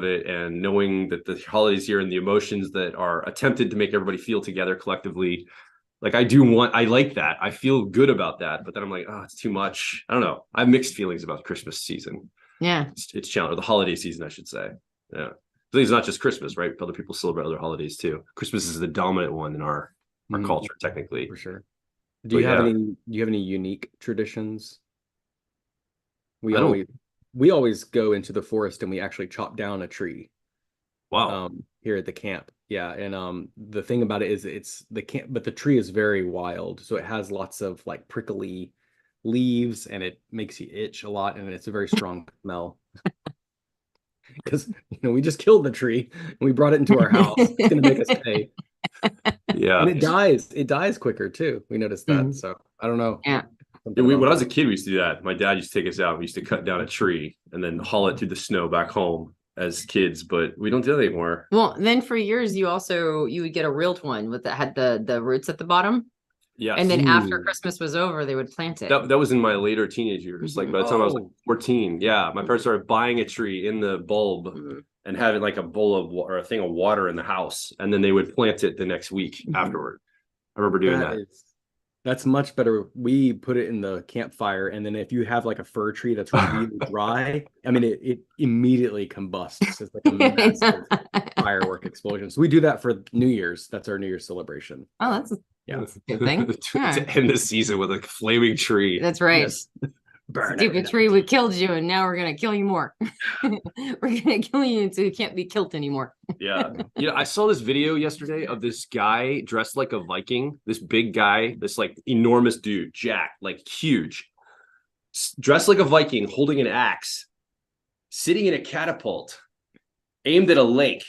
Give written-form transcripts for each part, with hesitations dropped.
it, and knowing that the holidays here and the emotions that are attempted to make everybody feel together collectively. Like I like that. I feel good about that, but then I'm like, oh, it's too much. I don't know. I have mixed feelings about the Christmas season. Yeah. It's challenging, or the holiday season, I should say. Yeah. It's not just Christmas, right? Other people celebrate other holidays too. Christmas is the dominant one in our culture, technically. For sure. Do you have any unique traditions? We always go into the forest and we actually chop down a tree. Wow. Here at the camp. Yeah. And the thing about it is it's the camp, but the tree is very wild. So it has lots of like prickly leaves and it makes you itch a lot. And it's a very strong smell. Because we just killed the tree and we brought it into our house. It's gonna make us pay. Yeah. And it dies quicker too. We noticed that. So I don't know. Yeah. When I was a kid, we used to do that. My dad used to take us out. We used to cut down a tree and then haul it through the snow back home as kids, but we don't do that anymore. Well, then for years you would get a real one that had the roots at the bottom. Yeah. And then after Christmas was over, they would plant it. That was in my later teenage years. Like by the time I was like 14. Yeah. My parents started buying a tree in the bulb and having like a bowl of or a thing of water in the house. And then they would plant it the next week afterward. I remember doing that. That's much better. We put it in the campfire. And then if you have like a fir tree that's really dry, I mean, it immediately combusts. It's like a massive firework explosion. So we do that for New Year's. That's our New Year's celebration. Oh, that's a good thing. To end the season with a flaming tree. That's right. Yes. Stupid tree, we killed you, and now we're gonna kill you more. We're gonna kill you until you can't be killed anymore. Yeah. I saw this video yesterday of this guy dressed like a Viking, this big guy, this like enormous dude, Jack, like huge, dressed like a Viking, holding an axe, sitting in a catapult, aimed at a lake.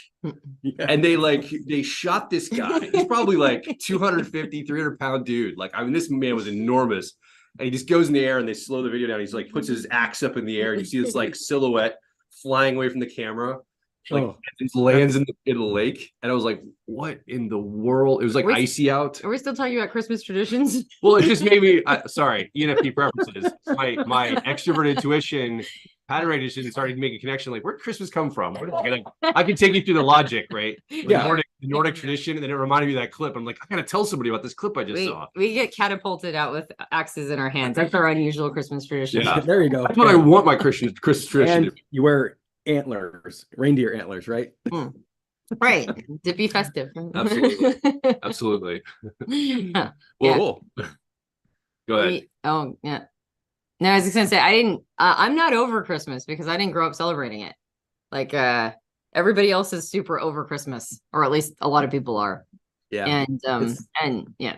And they shot this guy. He's probably like 250, 300-pound dude. Like, I mean, this man was enormous. And he just goes in the air and they slow the video down. He's like, puts his axe up in the air. And you see this like silhouette flying away from the camera. Like it lands in the lake. And I was like, what in the world? It was like icy out. Are we still talking about Christmas traditions? Well, it just made me, sorry, ENFP preferences. My extrovert intuition pattern recognition started to make a connection. Like, where'd Christmas come from? I can take you through the logic, right? Yeah. The Nordic tradition. And then it reminded me of that clip. I'm like, I got to tell somebody about this clip I just saw. We get catapulted out with axes in our hands. That's our unusual Christmas tradition. Yeah. There you go. That's what I want my Christmas tradition to be. You wear antlers, reindeer antlers, right? Right. To be festive. Absolutely. Yeah. Well, cool. Go ahead. Yeah. No, I was just gonna say I'm not over Christmas because I didn't grow up celebrating it. Like everybody else is super over Christmas, or at least a lot of people are. Yeah. And yeah.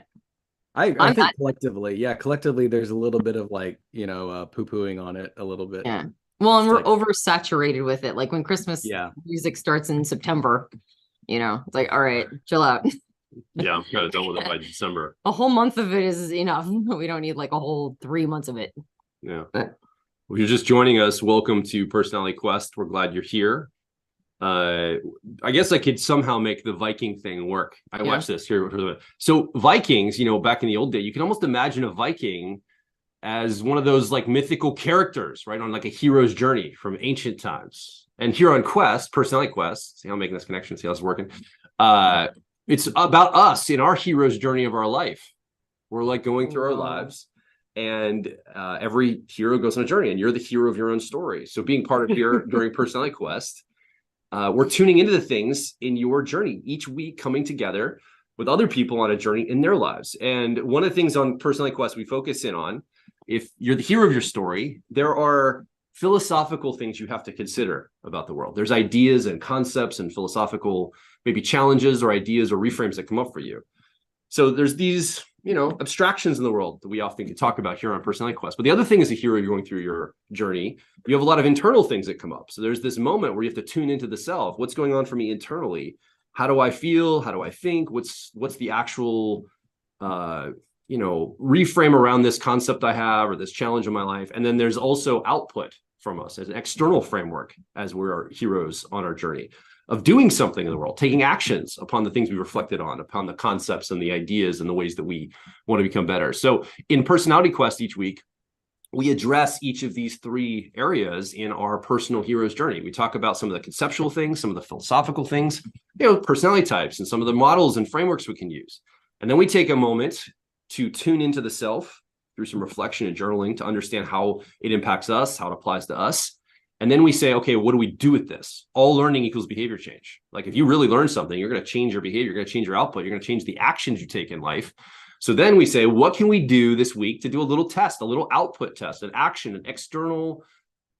I think collectively there's a little bit of like, poo-pooing on it a little bit. Yeah. Well, and we're oversaturated with it. Like when Christmas music starts in September, it's like, all right, chill out. Yeah, I'm kind of done with it by December. A whole month of it is enough. We don't need like a whole 3 months of it. Yeah. Well, if you're just joining us, welcome to Personality Quest. We're glad you're here. I guess I could somehow make the Viking thing work. I watched this here. So Vikings, back in the old day, you can almost imagine a Viking as one of those like mythical characters, right? On like a hero's journey from ancient times. And here on Quest, Personality Quest, see how I'm making this connection, see how it's working. It's about us in our hero's journey of our life. We're like going through our lives, and every hero goes on a journey, and you're the hero of your own story. So being part of here during Personality Quest, we're tuning into the things in your journey each week, coming together with other people on a journey in their lives. And one of the things on Personality Quest we focus in on, if you're the hero of your story, there are philosophical things you have to consider about the world. There's ideas and concepts and philosophical maybe challenges or ideas or reframes that come up for you. So there's these, abstractions in the world that we often talk about here on Personality Quest. But the other thing is, a hero, you're going through your journey, you have a lot of internal things that come up. So there's this moment where you have to tune into the self. What's going on for me internally? How do I feel? How do I think? What's the actual, reframe around this concept I have or this challenge in my life? And then there's also output from us as an external framework as we're heroes on our journey of doing something in the world, taking actions upon the things we reflected on, upon the concepts and the ideas and the ways that we want to become better. So in Personality Quest each week, we address each of these three areas in our personal hero's journey. We talk about some of the conceptual things, some of the philosophical things, personality types, and some of the models and frameworks we can use. And then we take a moment to tune into the self through some reflection and journaling to understand how it impacts us, how it applies to us. And then we say, okay, what do we do with this? All learning equals behavior change. Like if you really learn something, you're going to change your behavior, you're going to change your output, you're going to change the actions you take in life. So then we say, what can we do this week to do a little test, a little output test, an action, an external,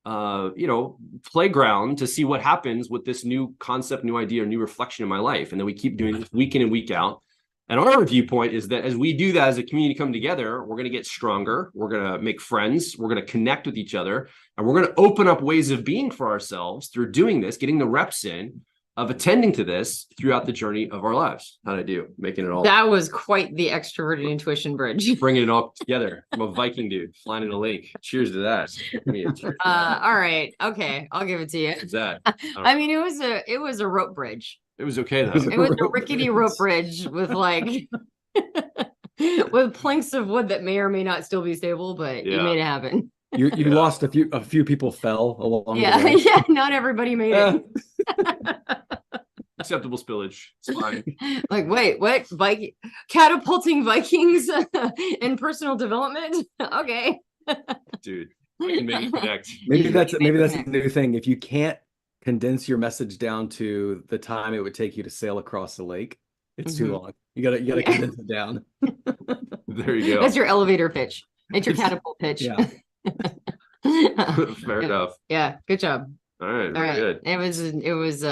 playground to see what happens with this new concept, new idea, or new reflection in my life. And then we keep doing this week in and week out. And our viewpoint is that as we do that as a community come together, we're going to get stronger. We're going to make friends. We're going to connect with each other. And we're going to open up ways of being for ourselves through doing this, getting the reps in of attending to this throughout the journey of our lives. How did I do? Making it all. That was quite the extroverted intuition bridge. Bringing it all together. I'm a Viking dude flying in a lake. Cheers to that. All right. Okay. I'll give it to you. What's that? I mean, it was a rope bridge. It was okay though. It was a rickety rope bridge with like with planks of wood that may or may not still be stable, but you made it happen. You lost a few people fell along the way. Yeah, not everybody made it. Acceptable spillage. It's fine. Like, wait, what? Catapulting Vikings in personal development? Okay. Dude, I can make it connect. Maybe that's a new thing. If you can't condense your message down to the time it would take you to sail across the lake, it's too long. You gotta condense it down. There you go. That's your elevator pitch. It's your catapult pitch. Yeah. Fair enough. Yeah, good job. All right, very good. It was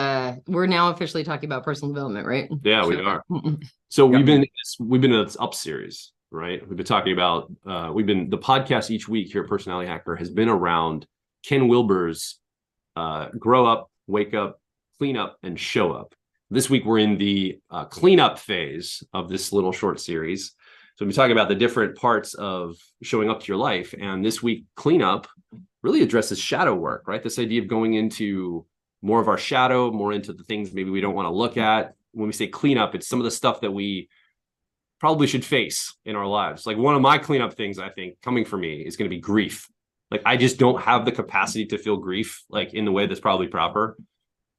we're now officially talking about personal development, right? Yeah, we are. So we've been in this up series, right? We've been talking about the podcast each week here at Personality Hacker has been around Ken Wilber's grow up, wake up, clean up, and show up. This week we're in the cleanup phase of this little short series. So we're talking about the different parts of showing up to your life. And this week, cleanup really addresses shadow work, right? This idea of going into more of our shadow, more into the things maybe we don't want to look at. When we say cleanup, it's some of the stuff that we probably should face in our lives. Like one of my cleanup things, I think, coming for me is going to be grief. Like I just don't have the capacity to feel grief, like in the way that's probably proper.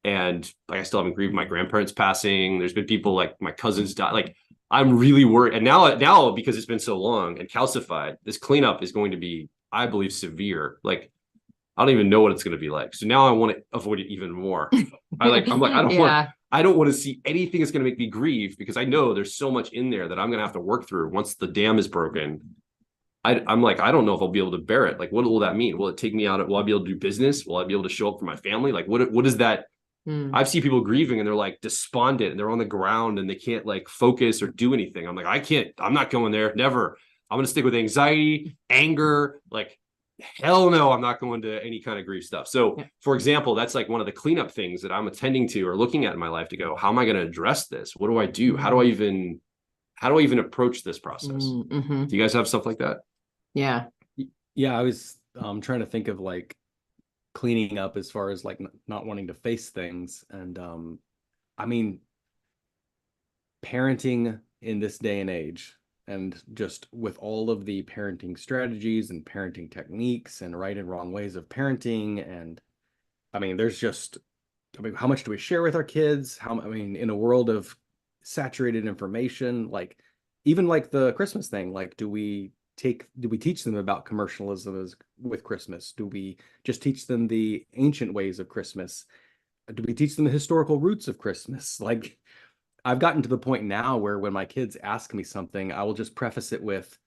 And like I still haven't grieved my grandparents passing. There's been people like my cousins die. Like I'm really worried. And now because it's been so long and calcified, this cleanup is going to be, I believe, severe. Like I don't even know what it's going to be like. So now I want to avoid it even more. I don't want to see anything that's going to make me grieve because I know there's so much in there that I'm going to have to work through once the dam is broken. I'm like, I don't know if I'll be able to bear it. Like, what will that mean? Will it take me out? Will I be able to do business? Will I be able to show up for my family? Like, what is that? I've seen people grieving and they're like despondent and they're on the ground and they can't like focus or do anything. I'm like, I'm not going there. Never. I'm going to stick with anxiety, anger, like hell no, I'm not going to any kind of grief stuff. So for example, that's like one of the cleanup things that I'm attending to or looking at in my life to go, how am I going to address this? What do I do? How do I even approach this process? Do you guys have stuff like that? Yeah. Yeah. I was trying to think of like cleaning up as far as like not wanting to face things. And I mean, parenting in this day and age, and just with all of the parenting strategies and parenting techniques and right and wrong ways of parenting. And I mean, how much do we share with our kids? In a world of saturated information, like even like the Christmas thing, like do we teach them about commercialism with Christmas? Do we just teach them the ancient ways of Christmas? Do we teach them the historical roots of Christmas? Like I've gotten to the point now where when my kids ask me something, I will just preface it with,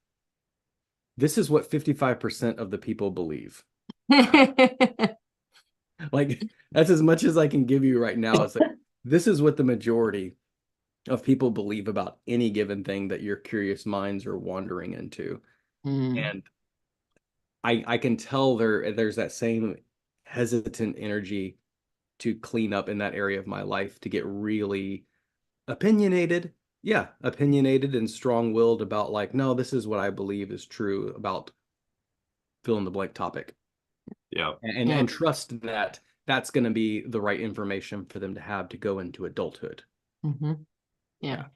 this is what 55% of the people believe. Like that's as much as I can give you right now. It's like, this is what the majority of people believe about any given thing that your curious minds are wandering into. And I can tell there's that same hesitant energy to clean up in that area of my life, to get really opinionated and strong-willed about like, no, this is what I believe is true about fill in the blank topic. Yeah. And trust that that's going to be the right information for them to have to go into adulthood. Yeah.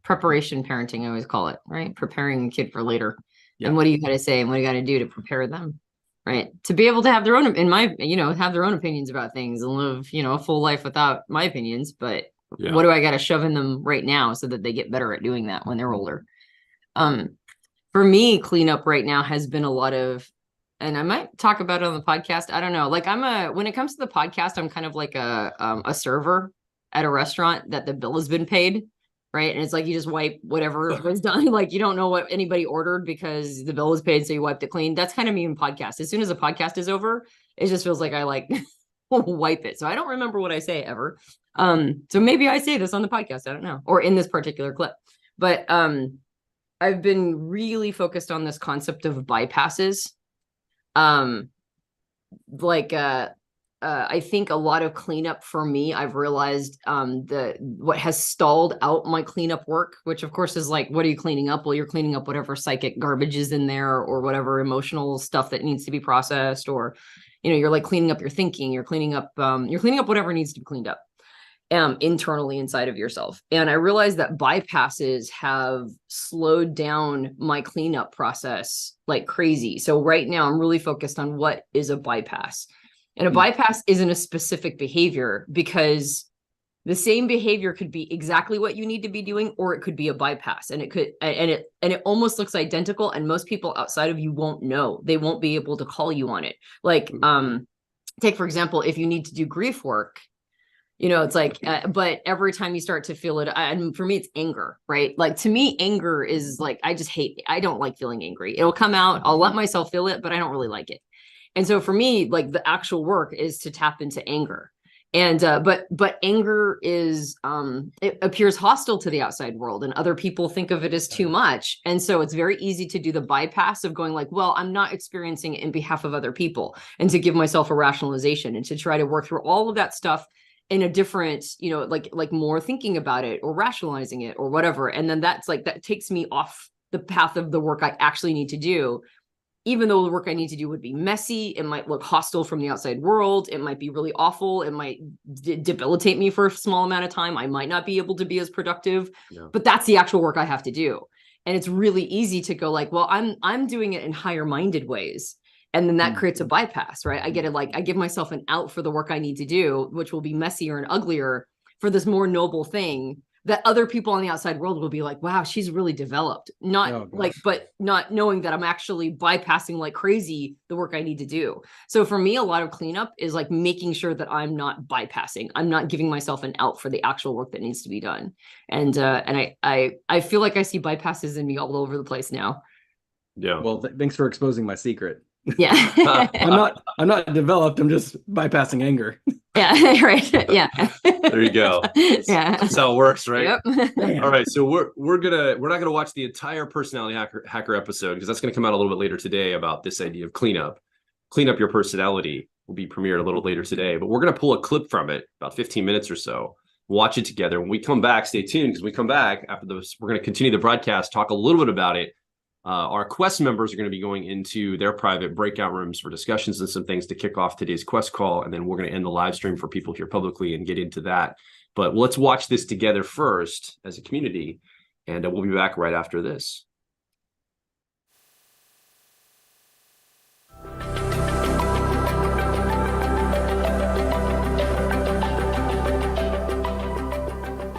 Preparation parenting, I always call it, right? Preparing a kid for later. Yeah. And what do you got to say and what do you got to do to prepare them, right? To be able to have their own, have their own opinions about things and live, a full life without my opinions. But what do I got to shove in them right now so that they get better at doing that when they're older? For me, cleanup right now has been a lot of, and I might talk about it on the podcast. I don't know. Like when it comes to the podcast, I'm kind of like a server at a restaurant that the bill has been paid. Right. And it's like, you just wipe whatever was done. Like, you don't know what anybody ordered because the bill was paid. So you wiped it clean. That's kind of me in podcast. As soon as the podcast is over, it just feels like I like wipe it. So I don't remember what I say ever. So maybe I say this on the podcast. I don't know. Or in this particular clip, but, I've been really focused on this concept of bypasses. I think a lot of cleanup for me, I've realized what has stalled out my cleanup work, which of course is like, what are you cleaning up? Well, you're cleaning up whatever psychic garbage is in there or whatever emotional stuff that needs to be processed, or, you're like cleaning up your thinking, you're cleaning up whatever needs to be cleaned up internally inside of yourself. And I realized that bypasses have slowed down my cleanup process like crazy. So right now I'm really focused on what is a bypass. And a bypass isn't a specific behavior, because the same behavior could be exactly what you need to be doing, or it could be a bypass, and it almost looks identical. And most people outside of you won't know. They won't be able to call you on it. Like, take, for example, if you need to do grief work, it's like, but every time you start to feel it, and for me, it's anger, right? Like, to me, anger is like, I don't like feeling angry. It'll come out. I'll let myself feel it, but I don't really like it. And so for me, like, the actual work is to tap into anger. And, but anger is, it appears hostile to the outside world, and other people think of it as too much. And so it's very easy to do the bypass of going like, well, I'm not experiencing it in behalf of other people, and to give myself a rationalization and to try to work through all of that stuff in a different, like more thinking about it or rationalizing it or whatever. And then that takes me off the path of the work I actually need to do. Even though the work I need to do would be messy, it might look hostile from the outside world. It might be really awful. It might debilitate me for a small amount of time. I might not be able to be as productive, but that's the actual work I have to do. And it's really easy to go like, well, I'm doing it in higher minded ways. And then that creates a bypass, right? I get it. Like, I give myself an out for the work I need to do, which will be messier and uglier for this more noble thing that other people on the outside world will be like, wow, she's really developed. But not knowing that I'm actually bypassing like crazy the work I need to do. So for me, a lot of cleanup is like making sure that I'm not bypassing. I'm not giving myself an out for the actual work that needs to be done. And I feel like I see bypasses in me all over the place now. Yeah. Well, thanks for exposing my secret. Yeah. I'm not developed. I'm just bypassing anger. Yeah. Right. Yeah. There you go. Yeah. That's how it works, right? Yep. All right. So we're not gonna watch the entire personality hacker episode, because that's gonna come out a little bit later today about this idea of clean up your personality. Will be premiered a little later today, but we're gonna pull a clip from it, about 15 minutes or so. Watch it together. When we come back, stay tuned, because we come back after this, we're gonna continue the broadcast, talk a little bit about it. Our Quest members are going to be going into their private breakout rooms for discussions and some things to kick off today's Quest call. And then we're going to end the live stream for people here publicly and get into that. But let's watch this together first as a community, and we'll be back right after this.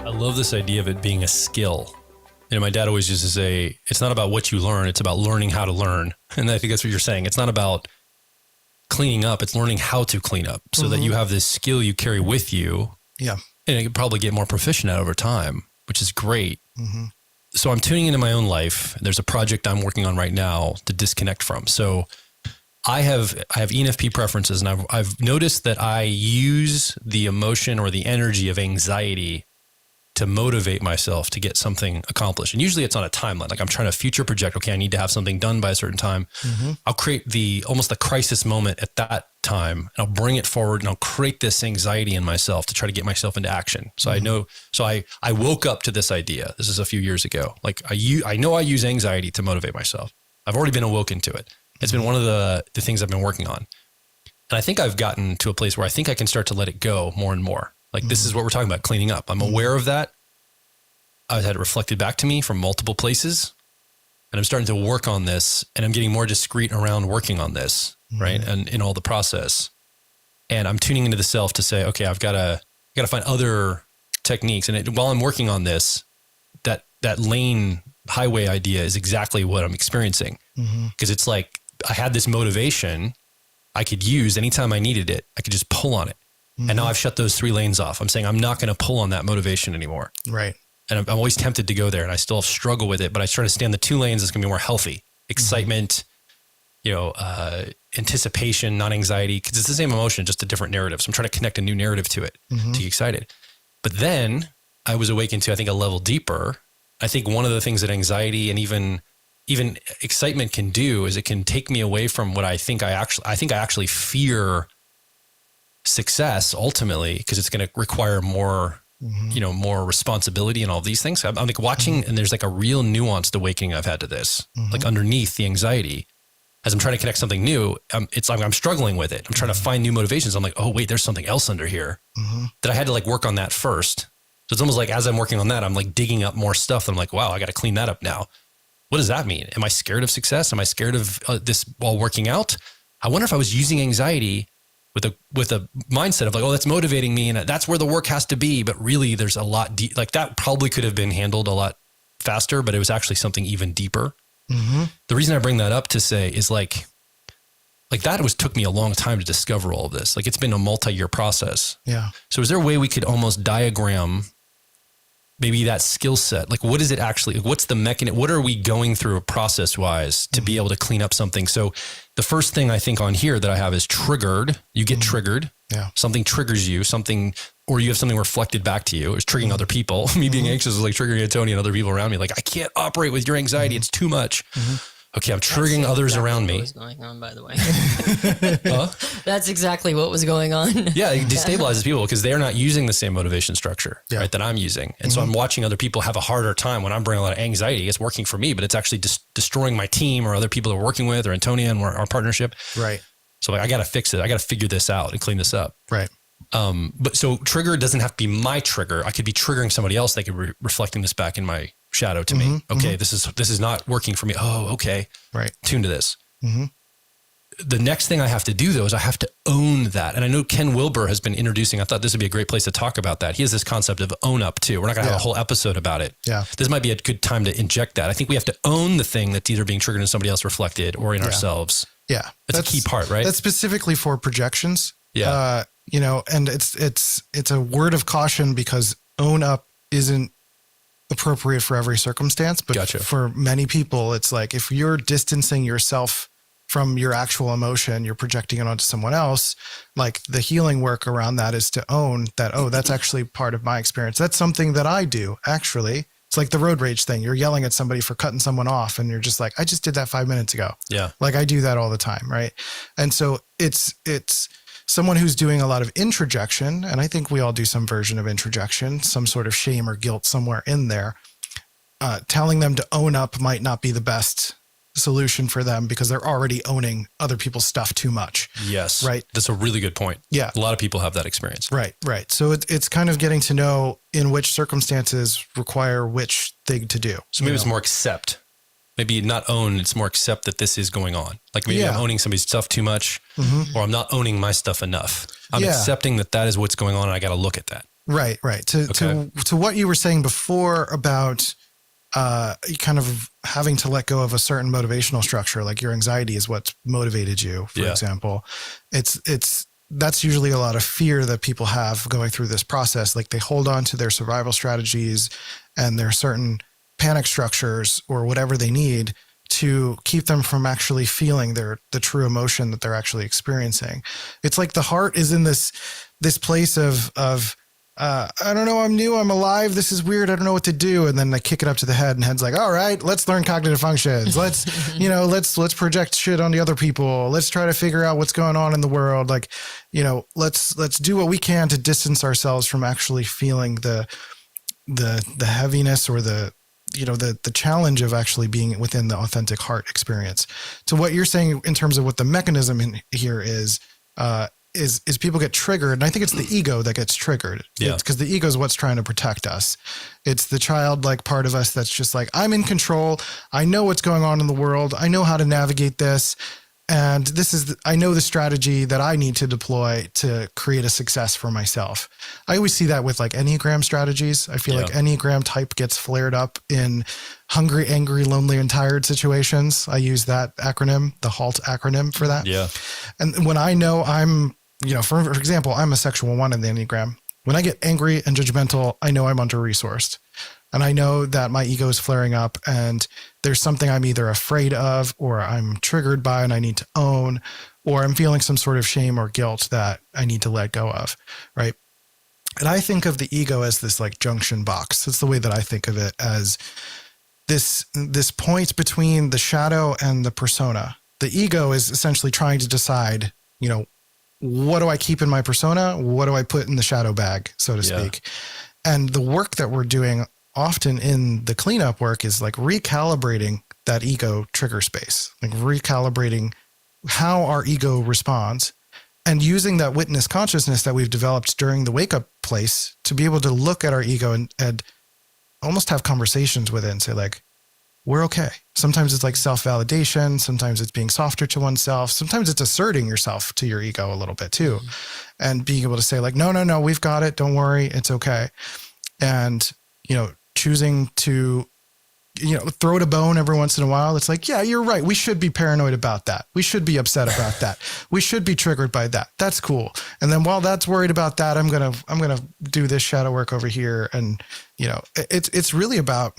I love this idea of it being a skill. My dad always used to say, it's not about what you learn, it's about learning how to learn. And I think that's what you're saying. It's not about cleaning up, it's learning how to clean up so that you have this skill you carry with you. Yeah. And you can probably get more proficient at over time, which is great. So I'm tuning into my own life. There's a project I'm working on right now to disconnect from. So I have ENFP preferences, and I've noticed that I use the emotion or the energy of anxiety to motivate myself to get something accomplished. And usually it's on a timeline. Like, I'm trying to future project. Okay, I need to have something done by a certain time. I'll create almost the crisis moment at that time, and I'll bring it forward, and I'll create this anxiety in myself to try to get myself into action. So I woke up to this idea. This is a few years ago. Like, I know I use anxiety to motivate myself. I've already been awoken to it. It's been one of the things I've been working on. And I think I've gotten to a place where I think I can start to let it go more and more. Like, this is what we're talking about, cleaning up. I'm aware of that. I've had it reflected back to me from multiple places. and I'm starting to work on this, and I'm getting more discreet around working on this, right? And in all the process, and I'm tuning into the self to say, okay, I've got to find other techniques. And while I'm working on this, that lane highway idea is exactly what I'm experiencing. Because it's like, I had this motivation I could use anytime I needed it. I could just pull on it. And now I've shut those 3 lanes off. I'm saying I'm not going to pull on that motivation anymore. Right. And I'm always tempted to go there, and I still struggle with it, but I try to stay on the 2 lanes. It's going to be more healthy. Excitement, anticipation, not anxiety, because it's the same emotion, just a different narrative. So I'm trying to connect a new narrative to it to get excited. But then I was awakened to, I think, a level deeper. I think one of the things that anxiety and even excitement can do is it can take me away from what I think I actually fear success ultimately, because it's going to require more, more responsibility and all these things. I'm like watching, and there's like a real nuanced awakening I've had to this, like underneath the anxiety, as I'm trying to connect something new. It's like I'm struggling with it. I'm trying to find new motivations. I'm like, oh wait, there's something else under here that I had to like work on that first. So it's almost like as I'm working on that, I'm like digging up more stuff. I'm like, wow, I got to clean that up now. What does that mean? Am I scared of success? Am I scared of this while working out? I wonder if I was using anxiety with a mindset of like, oh, that's motivating me, and that's where the work has to be. But really, there's a lot like that probably could have been handled a lot faster, but it was actually something even deeper. The reason I bring that up to say is like that took me a long time to discover all of this. Like it's been a multi-year process. Yeah. So is there a way we could almost diagram maybe that skill set? Like, what is it actually? What's the mechanism? What are we going through process wise to be able to clean up something? So the first thing I think on here that I have is triggered. You get triggered. Yeah. Something triggers you, or you have something reflected back to you. It's triggering other people. Me being anxious is like triggering Antonia and other people around me. Like, I can't operate with your anxiety. It's too much. Okay, I'm triggering others around me. What was going on, by the way? That's exactly what was going on. Yeah, it destabilizes people because they're not using the same motivation structure, right, that I'm using. And so I'm watching other people have a harder time when I'm bringing a lot of anxiety. It's working for me, but it's actually destroying my team or other people that we're working with or Antonia and our partnership. Right. So I got to fix it. I got to figure this out and clean this up. Right. But so trigger doesn't have to be my trigger. I could be triggering somebody else. They could be reflecting this back in my shadow to me. Okay, this is not working for me. Oh, okay. Right. Tune to this. The next thing I have to do though is I have to own that. And I know Ken Wilber has been introducing, I thought this would be a great place to talk about that. He has this concept of own up too. We're not gonna have a whole episode about it. Yeah. This might be a good time to inject that. I think we have to own the thing that's either being triggered in somebody else reflected or in ourselves. Yeah. That's a key part, right? That's specifically for projections. Yeah. And it's a word of caution because own up isn't appropriate for every circumstance, but for many people, it's like if you're distancing yourself from your actual emotion, you're projecting it onto someone else. Like the healing work around that is to own that, oh, that's actually part of my experience. That's something that I do, actually. It's like the road rage thing. You're yelling at somebody for cutting someone off and you're just like, I just did that 5 minutes ago. Yeah. Like I do that all the time. Right. And so it's someone who's doing a lot of introjection. And I think we all do some version of introjection, some sort of shame or guilt somewhere in there. Telling them to own up might not be the best solution for them because they're already owning other people's stuff too much. Yes. Right. That's a really good point. Yeah. A lot of people have that experience. Right. Right. So it's kind of getting to know in which circumstances require which thing to do. So maybe it's more accept. Maybe not own, it's more accept that this is going on. Like maybe I'm owning somebody's stuff too much or I'm not owning my stuff enough. I'm accepting that is what's going on and I got to look at that. Right. Right. To what you were saying before about kind of having to let go of a certain motivational structure, like your anxiety is what's motivated you, for example. That's usually a lot of fear that people have going through this process. Like they hold on to their survival strategies and their certain panic structures or whatever they need to keep them from actually feeling the true emotion that they're actually experiencing. It's like the heart is in this place of I don't know, I'm new, I'm alive, this is weird, I don't know what to do. And then I kick it up to the head and head's like, all right, let's learn cognitive functions. Let's, let's project shit on the other people. Let's try to figure out what's going on in the world. Like, let's do what we can to distance ourselves from actually feeling the heaviness or the challenge of actually being within the authentic heart experience. To what you're saying in terms of what the mechanism in here is, is people get triggered. And I think it's the ego that gets triggered. Yeah. It's because the ego is what's trying to protect us. It's the childlike part of us that's just like, I'm in control. I know what's going on in the world. I know how to navigate this. And I know the strategy that I need to deploy to create a success for myself. I always see that with like Enneagram strategies. I feel like Enneagram type gets flared up in hungry, angry, lonely, and tired situations. I use that acronym, the HALT acronym for that. Yeah. And when I know I'm, for example, I'm a sexual 1 in the Enneagram. When I get angry and judgmental, I know I'm under-resourced. And I know that my ego is flaring up and there's something I'm either afraid of or I'm triggered by and I need to own, or I'm feeling some sort of shame or guilt that I need to let go of, right? And I think of the ego as this like junction box. That's the way that I think of it, as this point between the shadow and the persona. The ego is essentially trying to decide, what do I keep in my persona? What do I put in the shadow bag, so to speak? And the work that we're doing often in the cleanup work is like recalibrating that ego trigger space, like recalibrating how our ego responds and using that witness consciousness that we've developed during the wake up place to be able to look at our ego and almost have conversations with it and say like, we're okay. Sometimes it's like self-validation. Sometimes it's being softer to oneself. Sometimes it's asserting yourself to your ego a little bit too. And being able to say like, no, we've got it. Don't worry. It's okay. And, choosing to, throw it a bone every once in a while. It's like, yeah, you're right. We should be paranoid about that. We should be upset about that. We should be triggered by that. That's cool. And then while that's worried about that, I'm going to do this shadow work over here. And, it's really about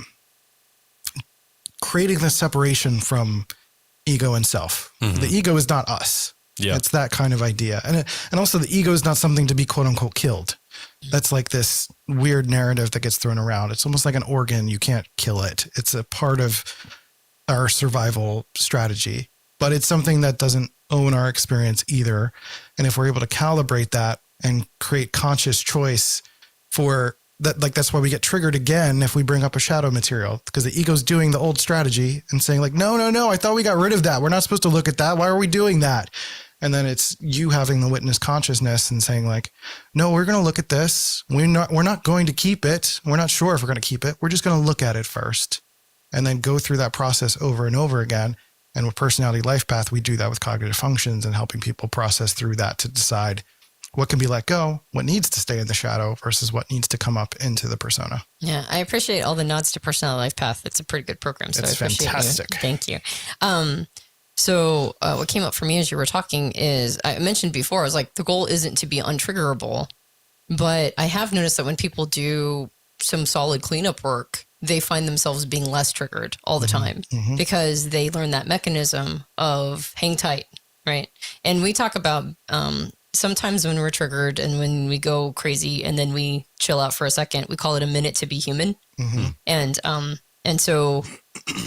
creating the separation from ego and self. Mm-hmm. The ego is not us. Yeah. It's that kind of idea. And also the ego is not something to be quote unquote killed. That's like this weird narrative that gets thrown around. It's almost like an organ. You can't kill it. It's a part of our survival strategy, but it's something that doesn't own our experience either. And if we're able to calibrate that and create conscious choice for that, like, that's why we get triggered again if we bring up a shadow material, because the ego's doing the old strategy and saying like, no, I thought we got rid of that. We're not supposed to look at that. Why are we doing that? And then it's you having the witness consciousness and saying like, no, we're going to look at this. We're not going to keep it. We're not sure if we're going to keep it. We're just going to look at it first and then go through that process over and over again. And with Personality Life Path, we do that with cognitive functions and helping people process through that to decide what can be let go, what needs to stay in the shadow versus what needs to come up into the persona. Yeah, I appreciate all the nods to Personality Life Path. It's a pretty good program. So it's I appreciate fantastic. You. Thank you. So what came up for me as you were talking is, I mentioned before, I was like, the goal isn't to be untriggerable, but I have noticed that when people do some solid cleanup work, they find themselves being less triggered all the time because they learn that mechanism of hang tight, right? And we talk about sometimes when we're triggered and when we go crazy and then we chill out for a second, we call it a minute to be human. And so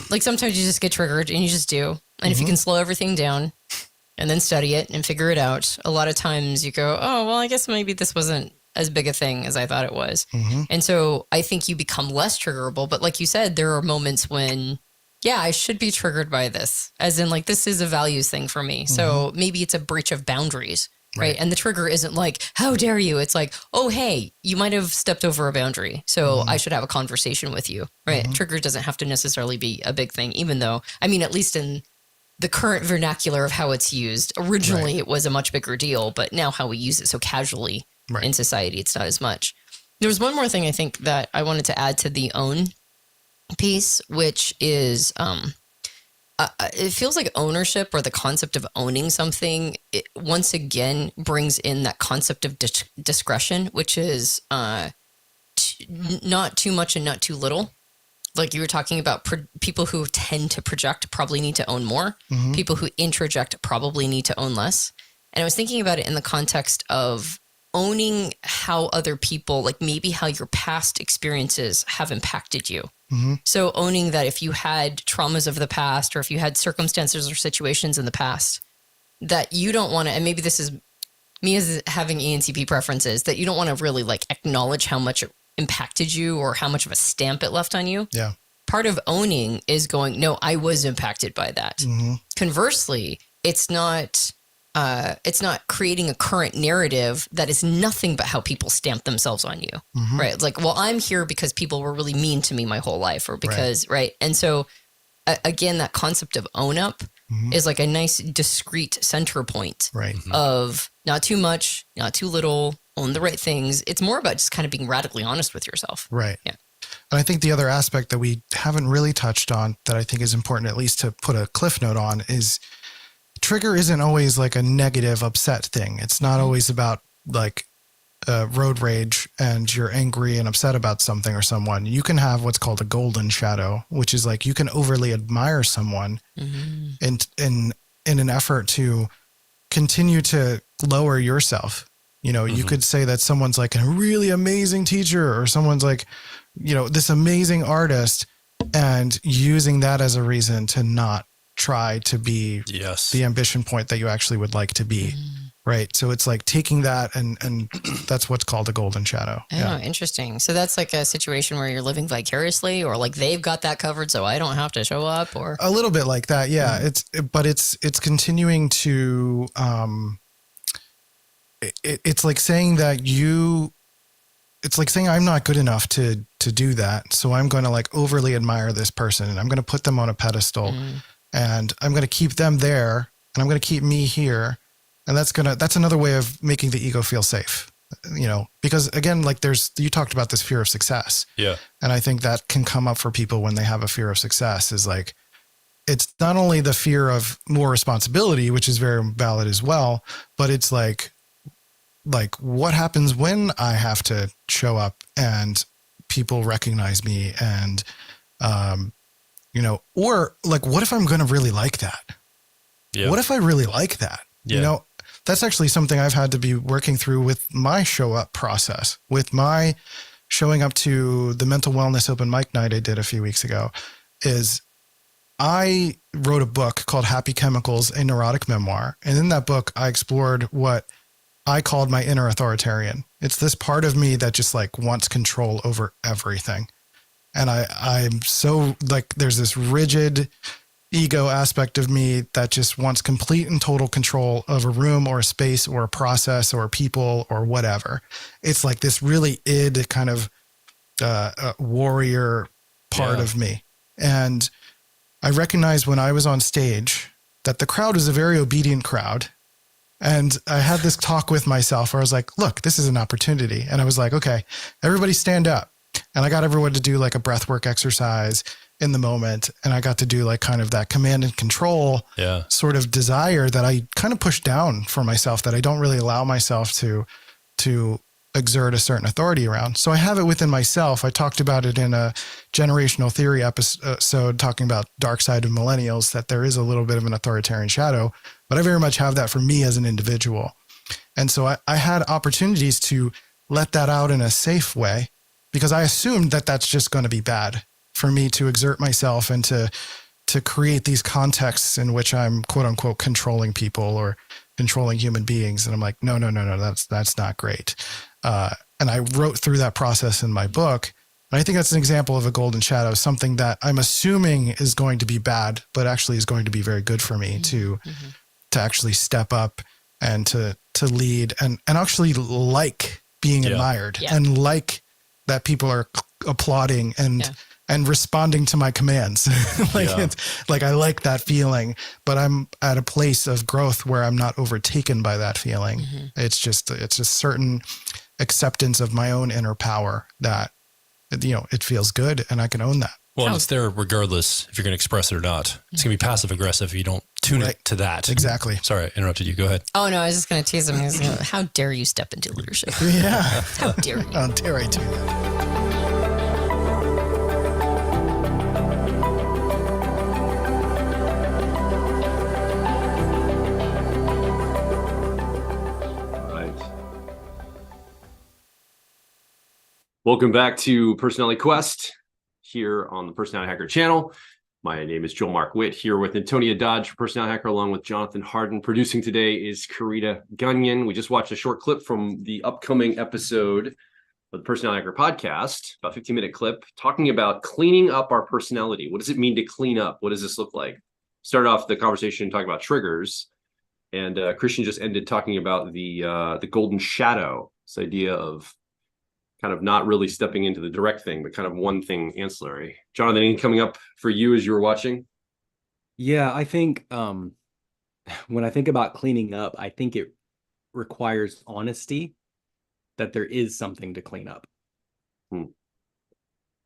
like sometimes you just get triggered and you just do. And if you can slow everything down and then study it and figure it out, a lot of times you go, oh, well, I guess maybe this wasn't as big a thing as I thought it was. And so I think you become less triggerable. But like you said, there are moments when, yeah, I should be triggered by this, as in like, this is a values thing for me. So maybe it's a breach of boundaries. Right. And the trigger isn't like, how dare you? It's like, oh, hey, you might have stepped over a boundary. So I should have a conversation with you. Right. Trigger doesn't have to necessarily be a big thing, even though, I mean, at least in the current vernacular of how it's used, originally it was a much bigger deal, but now how we use it so casually in society, it's not as much. There was one more thing I think that I wanted to add to the own piece, which is, it feels like ownership, or the concept of owning something, it once again brings in that concept of discretion, which is not too much and not too little. Like you were talking about, people who tend to project probably need to own more. People who introject probably need to own less. And I was thinking about it in the context of owning how other people, like maybe how your past experiences have impacted you. So owning that if you had traumas of the past, or if you had circumstances or situations in the past that you don't want to, and maybe this is me as having ENTP preferences, that you don't want to really like acknowledge how much it impacted you or how much of a stamp it left on you. Yeah. Part of owning is going, no, I was impacted by that. Conversely, it's not it's not creating a current narrative that is nothing but how people stamp themselves on you, right? It's like, well, I'm here because people were really mean to me my whole life, or because, right? And so again, that concept of own up is like a nice discrete center point of not too much, not too little, own the right things. It's more about just kind of being radically honest with yourself. Right. Yeah. And I think the other aspect that we haven't really touched on that I think is important, at least to put a cliff note on, is trigger isn't always like a negative, upset thing. It's not always about like road rage and you're angry and upset about something or someone. You can have what's called a golden shadow, which is like you can overly admire someone in an effort to continue to lower yourself. You know, you could say that someone's like a really amazing teacher, or someone's like, you know, this amazing artist, and using that as a reason to not try to be the ambition point that you actually would like to be. Right. So it's like taking that and that's what's called a golden shadow. Oh, interesting. So that's like a situation where you're living vicariously, or like they've got that covered so I don't have to show up, or a little bit like that. Yeah. It's continuing to, it's like saying that it's like saying I'm not good enough to do that. So I'm going to like overly admire this person and I'm going to put them on a pedestal and I'm going to keep them there and I'm going to keep me here. And that's another way of making the ego feel safe, you know, because again, like you talked about this fear of success. Yeah. And I think that can come up for people when they have a fear of success, is like, it's not only the fear of more responsibility, which is very valid as well, but it's like what happens when I have to show up and people recognize me and, you know, or like, what if I'm going to really like that? Yeah. What if I really like that? Yeah. You know, that's actually something I've had to be working through with my show up process, with my showing up to the mental wellness open mic night I did a few weeks ago. Is I wrote a book called Happy Chemicals, a neurotic memoir. And in that book, I explored what I called my inner authoritarian. It's this part of me that just like wants control over everything. And I'm so like, there's this rigid ego aspect of me that just wants complete and total control of a room or a space or a process or people or whatever. It's like this really id kind of warrior part of me. And I recognized when I was on stage that the crowd was a very obedient crowd. And I had this talk with myself where I was like, look, this is an opportunity. And I was like, okay, everybody stand up. And I got everyone to do like a breath work exercise in the moment. And I got to do like kind of that command and control sort of desire that I kind of pushed down for myself, that I don't really allow myself to exert a certain authority around. So I have it within myself. I talked about it in a generational theory episode talking about dark side of millennials, that there is a little bit of an authoritarian shadow, but I very much have that for me as an individual. And so I had opportunities to let that out in a safe way, because I assumed that that's just going to be bad for me to exert myself and to create these contexts in which I'm quote unquote controlling people or controlling human beings. And I'm like, no, that's not great. And I wrote through that process in my book. And I think that's an example of a golden shadow, something that I'm assuming is going to be bad, but actually is going to be very good for me to actually step up and to lead and actually like being admired and like that people are applauding and responding to my commands. It's like, I like that feeling, but I'm at a place of growth where I'm not overtaken by that feeling. It's just certain acceptance of my own inner power that, you know, it feels good and I can own that. Well, it's there regardless if you're going to express it or not. It's going to be passive aggressive if you don't tune it to that. Exactly. Sorry, I interrupted you. Go ahead. Oh, no, I was just going to tease him. How dare you step into leadership? Yeah. How dare you? How dare I do that? Welcome back to Personality Quest here on the Personality Hacker channel. My name is Joel Mark Witt, here with Antonia Dodge for Personality Hacker, along with Jonathan Harden. Producing today is Karita Gunyon. We just watched a short clip from the upcoming episode of the Personality Hacker podcast, about a 15-minute clip, talking about cleaning up our personality. What does it mean to clean up? What does this look like? Start off the conversation talking about triggers. And Christian just ended talking about the golden shadow, this idea of kind of not really stepping into the direct thing, but kind of one thing ancillary. Jonathan, anything coming up for you as you were watching? Yeah, I think when I think about cleaning up, I think it requires honesty that there is something to clean up.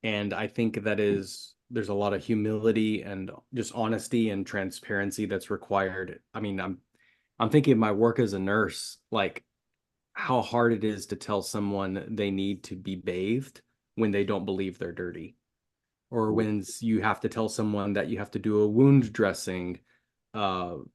And I think there's a lot of humility and just honesty and transparency that's required. I mean, I'm thinking of my work as a nurse, like how hard it is to tell someone they need to be bathed when they don't believe they're dirty, or when you have to tell someone that you have to do a wound dressing, and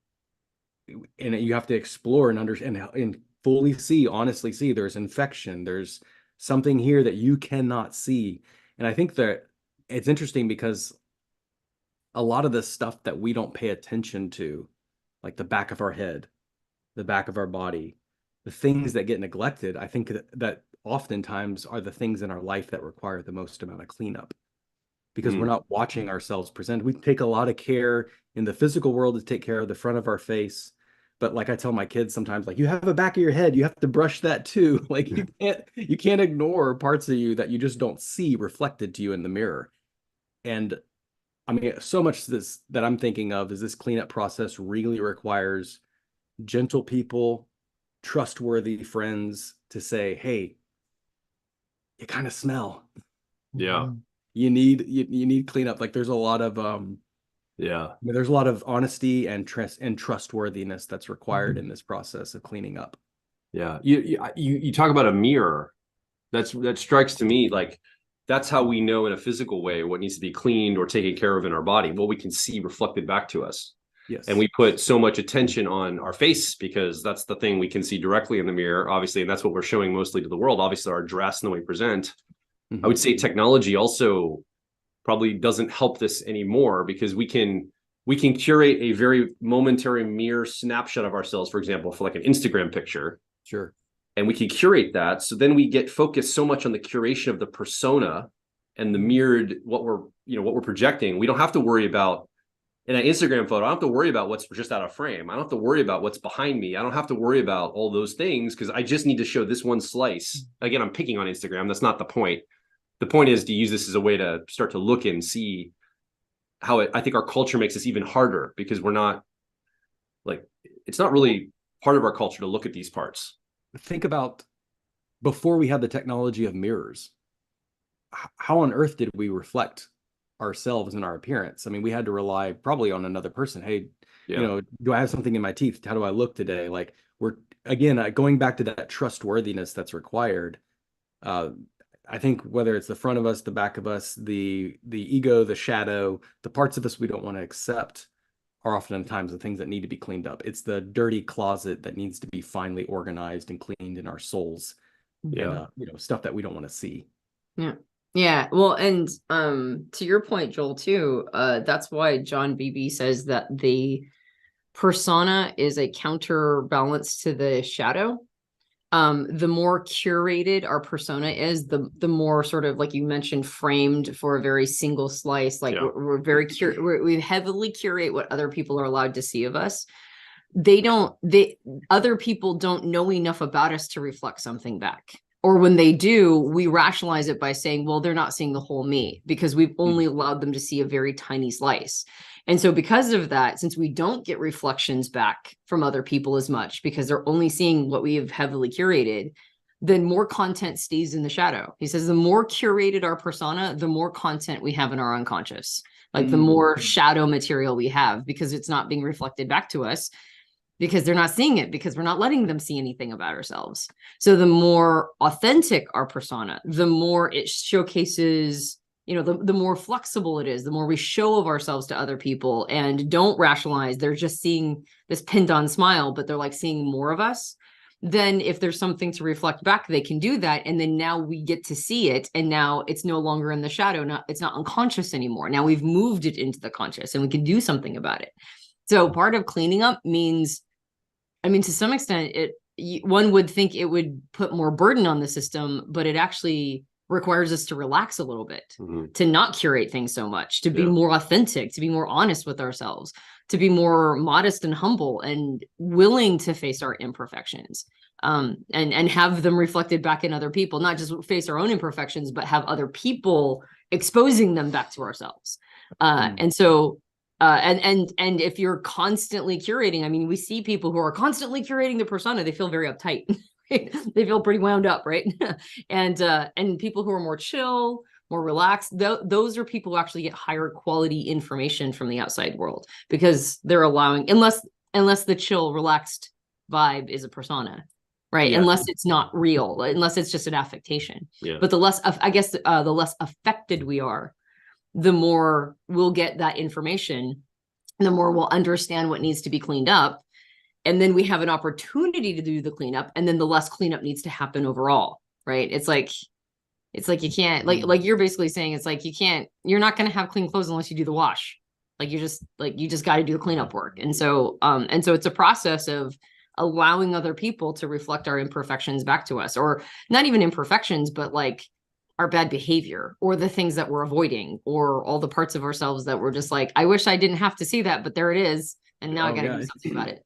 you have to explore and understand and fully see, honestly see there's infection, there's something here that you cannot see. And I think that it's interesting because a lot of the stuff that we don't pay attention to, like the back of our head, the back of our body, the things that get neglected, I think that oftentimes are the things in our life that require the most amount of cleanup, because we're not watching ourselves present. We take a lot of care in the physical world to take care of the front of our face. But like I tell my kids sometimes, like, you have a back of your head, you have to brush that too. Like you can't ignore parts of you that you just don't see reflected to you in the mirror. And I mean, so much this that I'm thinking of is this cleanup process really requires gentle people, trustworthy friends to say, hey, you kind of smell. Yeah. You need cleanup. Like there's a lot of there's a lot of honesty and trustworthiness that's required in this process of cleaning up. Yeah. You talk about a mirror. That strikes to me like that's how we know in a physical way what needs to be cleaned or taken care of in our body, what we can see reflected back to us. Yes. And we put so much attention on our face because that's the thing we can see directly in the mirror, obviously, and that's what we're showing mostly to the world, obviously, our dress and the way we present. I would say technology also probably doesn't help this anymore because we can curate a very momentary mirror snapshot of ourselves, for example, for like an Instagram picture. Sure. And we can curate that. So then we get focused so much on the curation of the persona and the mirrored what we're projecting. We don't have to worry about in an Instagram photo. I don't have to worry about what's just out of frame. I don't have to worry about what's behind me. I don't have to worry about all those things because I just need to show this one slice. Again, I'm picking on Instagram. That's not the point. The point is to use this as a way to start to look and see how I think our culture makes this even harder because we're not like, it's not really part of our culture to look at these parts. Think about before we had the technology of mirrors, how on earth did we reflect ourselves and our appearance? I mean, we had to rely probably on another person. Hey, do I have something in my teeth? How do I look today? Like we're, again, going back to that trustworthiness that's required. I think whether it's the front of us, the back of us, the ego, the shadow, the parts of us we don't want to accept are oftentimes the things that need to be cleaned up. It's the dirty closet that needs to be finally organized and cleaned in our souls. Yeah. And, stuff that we don't want to see. Yeah. Yeah. Well, and to your point, Joel, too, that's why John Beebe says that the persona is a counterbalance to the shadow. The more curated our persona is, the more sort of, like you mentioned, framed for a very single slice. Like we're very we heavily curate what other people are allowed to see of us. Other people don't know enough about us to reflect something back. Or when they do, we rationalize it by saying, well, they're not seeing the whole me because we've only allowed them to see a very tiny slice. And so because of that, since we don't get reflections back from other people as much because they're only seeing what we have heavily curated, then more content stays in the shadow. He says the more curated our persona, the more content we have in our unconscious, like the more shadow material we have because it's not being reflected back to us. Because they're not seeing it, because we're not letting them see anything about ourselves. So the more authentic our persona, the more it showcases, the more flexible it is, the more we show of ourselves to other people and don't rationalize. They're just seeing this pinned on smile, but they're like seeing more of us. Then if there's something to reflect back, they can do that. And then now we get to see it. And now it's no longer in the shadow. It's not unconscious anymore. Now we've moved it into the conscious and we can do something about it. So part of cleaning up means, to some extent, one would think it would put more burden on the system, but it actually requires us to relax a little bit, to not curate things so much, to be more authentic, to be more honest with ourselves, to be more modest and humble and willing to face our imperfections, and have them reflected back in other people, not just face our own imperfections, but have other people exposing them back to ourselves. And so, and if you're constantly curating, I mean, we see people who are constantly curating the persona, they feel very uptight. They feel pretty wound up, right? And people who are more chill, more relaxed, those are people who actually get higher quality information from the outside world, because they're allowing, unless the chill, relaxed vibe is a persona, right? Unless it's not real, unless it's just an affectation. But the less, I guess, the less affected we are, the more we'll get that information, the more we'll understand what needs to be cleaned up. And then we have an opportunity to do the cleanup, and then the less cleanup needs to happen overall, right? It's like you can't, like you're basically saying, it's like you're not going to have clean clothes unless you do the wash. You just got to do the cleanup work. And so it's a process of allowing other people to reflect our imperfections back to us, or not even imperfections, but like our bad behavior, or the things that we're avoiding, or all the parts of ourselves that we're just like, I wish I didn't have to see that, but there it is. And now I got to do something about it.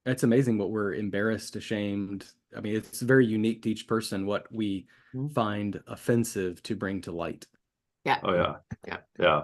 It's amazing what we're embarrassed, ashamed. I mean, it's very unique to each person what we find offensive to bring to light. Yeah. Oh, yeah.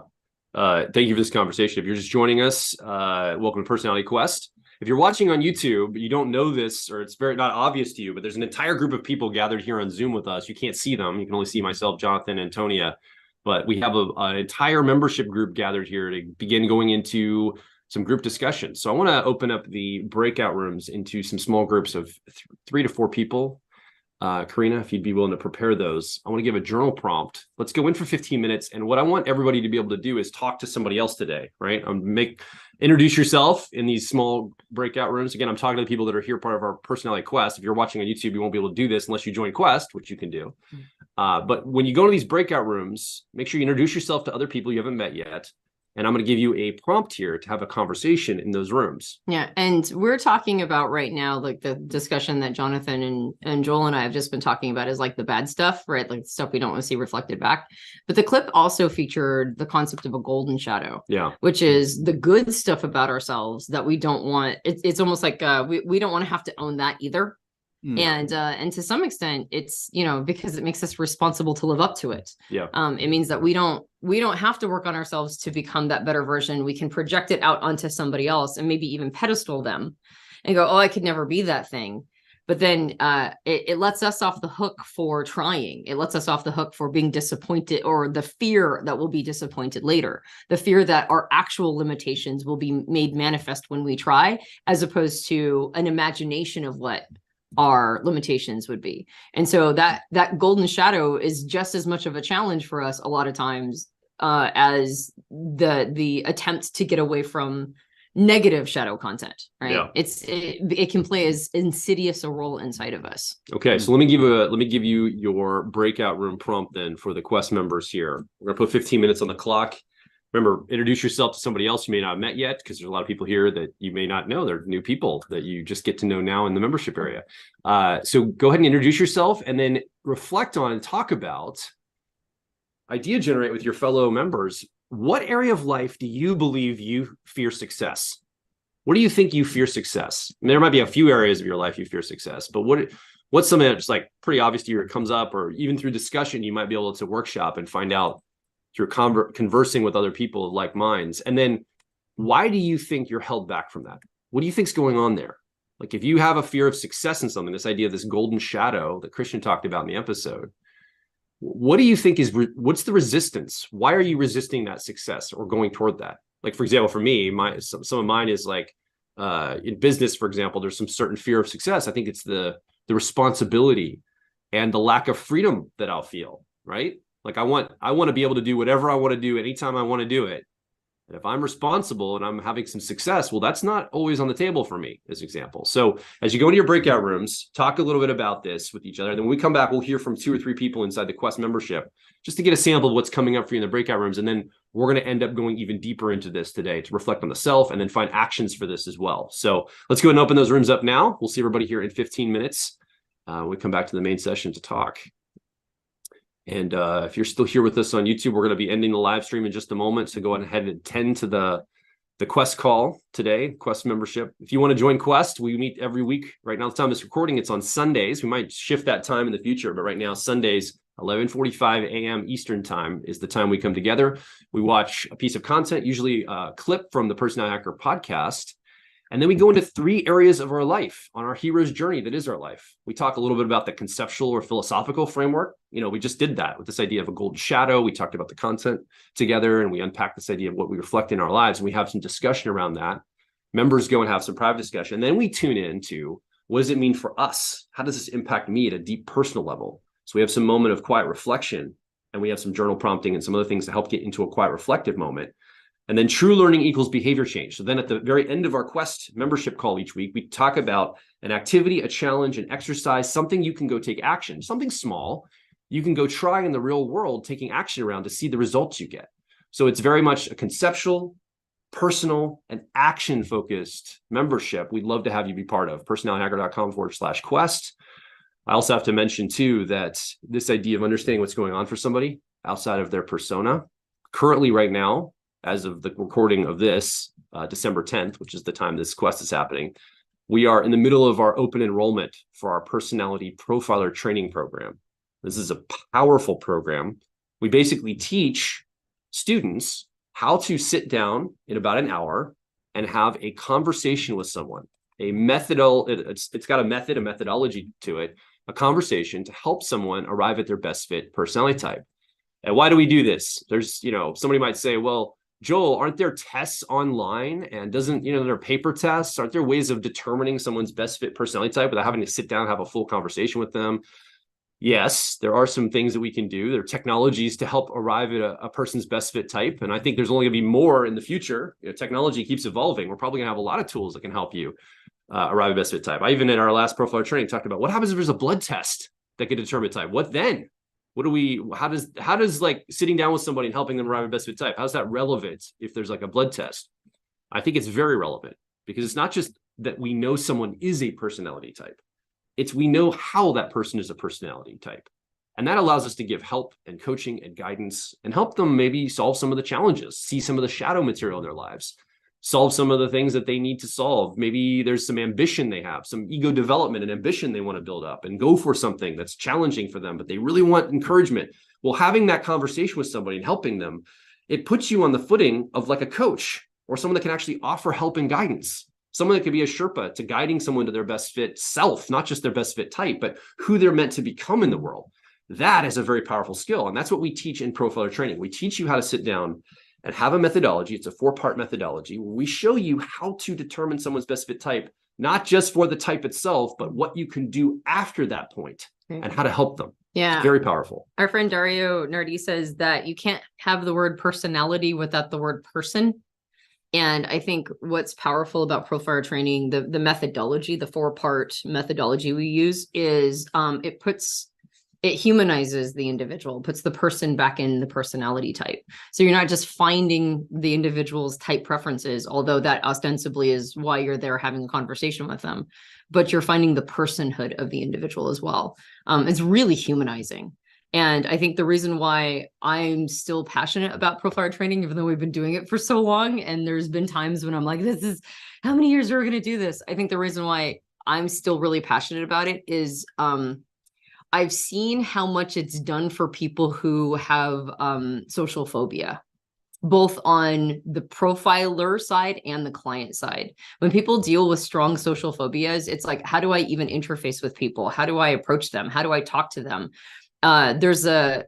Thank you for this conversation. If you're just joining us, welcome to Personality Quest. If you're watching on YouTube, you don't know this, or it's very not obvious to you, but there's an entire group of people gathered here on Zoom with us. You can't see them. You can only see myself, Jonathan, and Antonia. But we have an entire membership group gathered here to begin going into some group discussion. So I want to open up the breakout rooms into some small groups of 3 to 4 people. Karina, if you'd be willing to prepare those. I want to give a journal prompt. Let's go in for 15 minutes. And what I want everybody to be able to do is talk to somebody else today, right? Introduce yourself in these small breakout rooms. Again, I'm talking to the people that are here, part of our Personality Quest. If you're watching on YouTube, you won't be able to do this unless you join Quest, which you can do. But when you go to these breakout rooms, make sure you introduce yourself to other people you haven't met yet. And I'm going to give you a prompt here to have a conversation in those rooms. Yeah. And we're talking about right now, like the discussion that Jonathan and Joel and I have just been talking about is like the bad stuff, right? Like stuff we don't want to see reflected back. But the clip also featured the concept of a golden shadow, which is the good stuff about ourselves that we don't want. It's almost like we don't want to have to own that either. And to some extent, it's, because it makes us responsible to live up to it. It means that we don't have to work on ourselves to become that better version. We can project it out onto somebody else and maybe even pedestal them and go, oh, I could never be that thing. But then it lets us off the hook for trying. It lets us off the hook for being disappointed, or the fear that we'll be disappointed later, the fear that our actual limitations will be made manifest when we try, as opposed to an imagination of what our limitations would be. And so that golden shadow is just as much of a challenge for us a lot of times as the attempt to get away from negative shadow content, right? It can play as insidious a role inside of us. Okay, so let me give you your breakout room prompt then for the Quest members here. We're gonna put 15 minutes on the clock. Remember, introduce yourself to somebody else you may not have met yet, because there's a lot of people here that you may not know. They're new people that you just get to know now in the membership area. So go ahead and introduce yourself, and then reflect on and talk about, idea generate with your fellow members. What area of life do you believe you fear success? What do you think you fear success? And there might be a few areas of your life you fear success, but what's something that's like pretty obvious to you, or it comes up, or even through discussion, you might be able to workshop and find out through conversing with other people of like minds. And then why do you think you're held back from that? What do you think's going on there? Like if you have a fear of success in something, this idea of this golden shadow that Christian talked about in the episode, what do you think what's the resistance? Why are you resisting that success or going toward that? Like, for example, for me, some of mine is like in business, for example, there's some certain fear of success. I think it's the responsibility and the lack of freedom that I'll feel, right? Like I want to be able to do whatever I want to do anytime I want to do it. And if I'm responsible and I'm having some success, well, that's not always on the table for me, as an example. So as you go into your breakout rooms, talk a little bit about this with each other. And then when we come back, we'll hear from 2 or 3 people inside the Quest membership, just to get a sample of what's coming up for you in the breakout rooms. And then we're going to end up going even deeper into this today to reflect on the self and then find actions for this as well. So let's go ahead and open those rooms up now. We'll see everybody here in 15 minutes. We come back to the main session to talk. And if you're still here with us on YouTube, we're going to be ending the live stream in just a moment. So go ahead and attend to the Quest call today, Quest membership. If you want to join Quest, we meet every week. Right now, the time of this recording, it's on Sundays. We might shift that time in the future, but right now, Sundays, 11:45 a.m. Eastern time is the time we come together. We watch a piece of content, usually a clip from the Personality Hacker podcast. And then we go into 3 areas of our life on our hero's journey that is our life. We talk a little bit about the conceptual or philosophical framework. We just did that with this idea of a golden shadow. We talked about the content together, and we unpacked this idea of what we reflect in our lives. And we have some discussion around that. Members go and have some private discussion. And then we tune into, what does it mean for us? How does this impact me at a deep personal level? So we have some moment of quiet reflection, and we have some journal prompting and some other things to help get into a quiet reflective moment. And then true learning equals behavior change. So then at the very end of our Quest membership call each week, we talk about an activity, a challenge, an exercise, something you can go take action, something small you can go try in the real world, taking action around to see the results you get. So it's very much a conceptual, personal, and action-focused membership. We'd love to have you be part of personalityhacker.com/quest. I also have to mention too that this idea of understanding what's going on for somebody outside of their persona, currently right now, as of the recording of this, December 10th, which is the time this Quest is happening, we are in the middle of our open enrollment for our personality profiler training program. This is a powerful program. We basically teach students how to sit down in about an hour and have a conversation with someone. It's got a method, a methodology to it, a conversation to help someone arrive at their best fit personality type. And why do we do this? There's, somebody might say, well, Joel, aren't there tests online, and there are paper tests? Aren't there ways of determining someone's best fit personality type without having to sit down and have a full conversation with them? Yes, there are some things that we can do. There are technologies to help arrive at a person's best fit type. And I think there's only going to be more in the future. Technology keeps evolving. We're probably going to have a lot of tools that can help you arrive at best fit type. I even in our last profile training talked about what happens if there's a blood test that could determine type. What then? How does like sitting down with somebody and helping them arrive at best fit type, how's that relevant if there's like a blood test? I think it's very relevant, because it's not just that we know someone is a personality type. It's we know how that person is a personality type. And that allows us to give help and coaching and guidance and help them maybe solve some of the challenges, see some of the shadow material in their lives, solve some of the things that they need to solve. Maybe there's some ambition they have, some ego development and ambition they want to build up and go for something that's challenging for them, but they really want encouragement. Well, having that conversation with somebody and helping them, it puts you on the footing of like a coach or someone that can actually offer help and guidance. Someone that could be a Sherpa to guiding someone to their best fit self, not just their best fit type, but who they're meant to become in the world. That is a very powerful skill. And that's what we teach in profiler training. We teach you how to sit down and have a methodology. It's a 4-part methodology where we show you how to determine someone's best fit type, not just for the type itself, but what you can do after that point and how to help them. Yeah. It's very powerful. Our friend Dario Nardi says that you can't have the word personality without the word person. And I think what's powerful about profiler training, the methodology, the 4-part methodology we use is it humanizes the individual, puts the person back in the personality type. So you're not just finding the individual's type preferences, although that ostensibly is why you're there having a conversation with them, but you're finding the personhood of the individual as well. It's really humanizing. And I think the reason why I'm still passionate about profiler training, even though we've been doing it for so long, and there's been times when I'm like, this is how many years are we going to do this? I think the reason why I'm still really passionate about it is I've seen how much it's done for people who have social phobia, both on the profiler side and the client side. When people deal with strong social phobias, it's like, how do I even interface with people? How do I approach them? How do I talk to them? There's an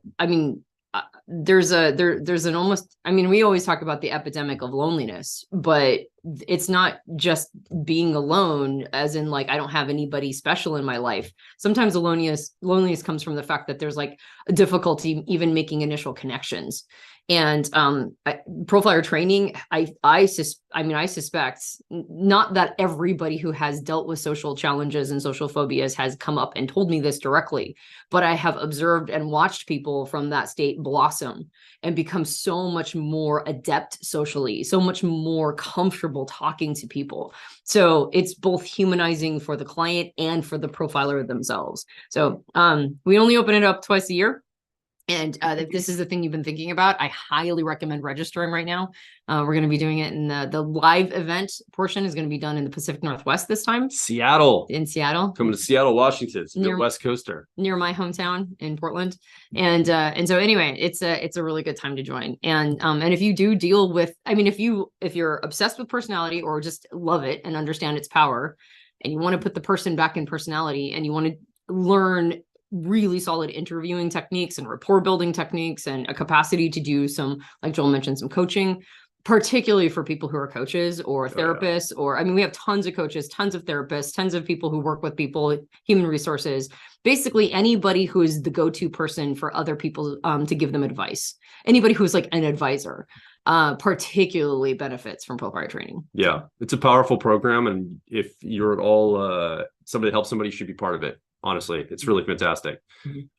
almost, we always talk about the epidemic of loneliness, but it's not just being alone as in like, I don't have anybody special in my life. Sometimes the loneliness comes from the fact that there's like a difficulty even making initial connections. And profiler training, I suspect not that everybody who has dealt with social challenges and social phobias has come up and told me this directly, but I have observed and watched people from that state blossom and become so much more adept socially, so much more comfortable talking to people. So it's both humanizing for the client and for the profiler themselves. So we only open it up twice a year. And if this is the thing you've been thinking about, I highly recommend registering right now. We're going to be doing it in the live event portion is going to be done in the Pacific Northwest this time. Seattle. In Seattle. Coming to Seattle, Washington. It's a West Coaster. Near my hometown in Portland. And so anyway, it's a really good time to join. And if you do deal with, I mean, if you're obsessed with personality or just love it and understand its power, and you want to put the person back in personality and you want to learn really solid interviewing techniques and rapport building techniques and a capacity to do some, like Joel mentioned, some coaching, particularly for people who are coaches or therapists, or, I mean, we have tons of coaches, tons of therapists, tons of people who work with people, human resources, basically anybody who is the go-to person for other people to give them advice. Anybody who's like an advisor particularly benefits from Profile Training. Yeah, it's a powerful program. And if you're at all somebody that helps somebody, you should be part of it. Honestly, it's really fantastic.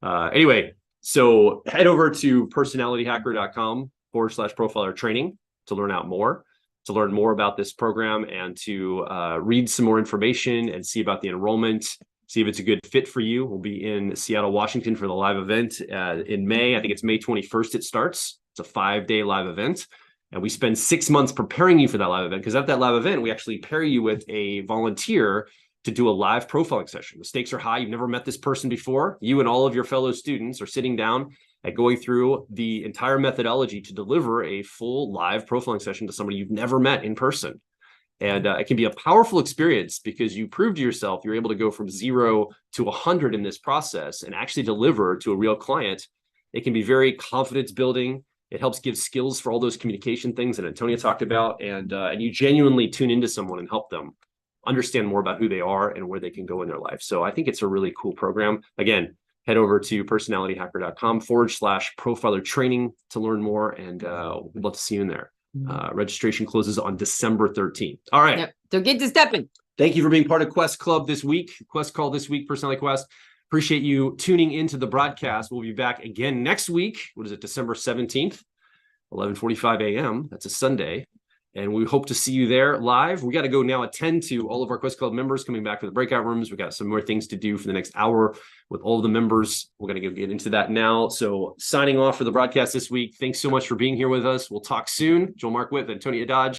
Anyway, so head over to personalityhacker.com/profiler training to learn more about this program and to read some more information and see about the enrollment, see if it's a good fit for you. We'll be in Seattle, Washington for the live event in May. I think it's May 21st it starts. It's a 5-day live event. And we spend 6 months preparing you for that live event, because at that live event, we actually pair you with a volunteer to do a live profiling session. The stakes are high. You've never met this person before. You and all of your fellow students are sitting down and going through the entire methodology to deliver a full live profiling session to somebody you've never met in person. And it can be a powerful experience because you prove to yourself you're able to go from 0 to 100 in this process and actually deliver to a real client. It can be very confidence building. It helps give skills for all those communication things that Antonia talked about. And you genuinely tune into someone and help them understand more about who they are and where they can go in their life. So I think it's a really cool program. Again, head over to personalityhacker.com/profiler training to learn more. And we'd love to see you in there. Registration closes on December 13th. All right. Yep. So get to stepping. Thank you for being part of Quest Club this week. Quest Call this week, Personality Quest. Appreciate you tuning into the broadcast. We'll be back again next week. What is it? December 17th, 11:45 a.m. That's a Sunday. And we hope to see you there live. We got to go now attend to all of our Quest Club members coming back for the breakout rooms. We got some more things to do for the next hour with all of the members. We're going to get into that now. So signing off for the broadcast this week. Thanks so much for being here with us. We'll talk soon. Joel Mark Witt, Antonia Dodge.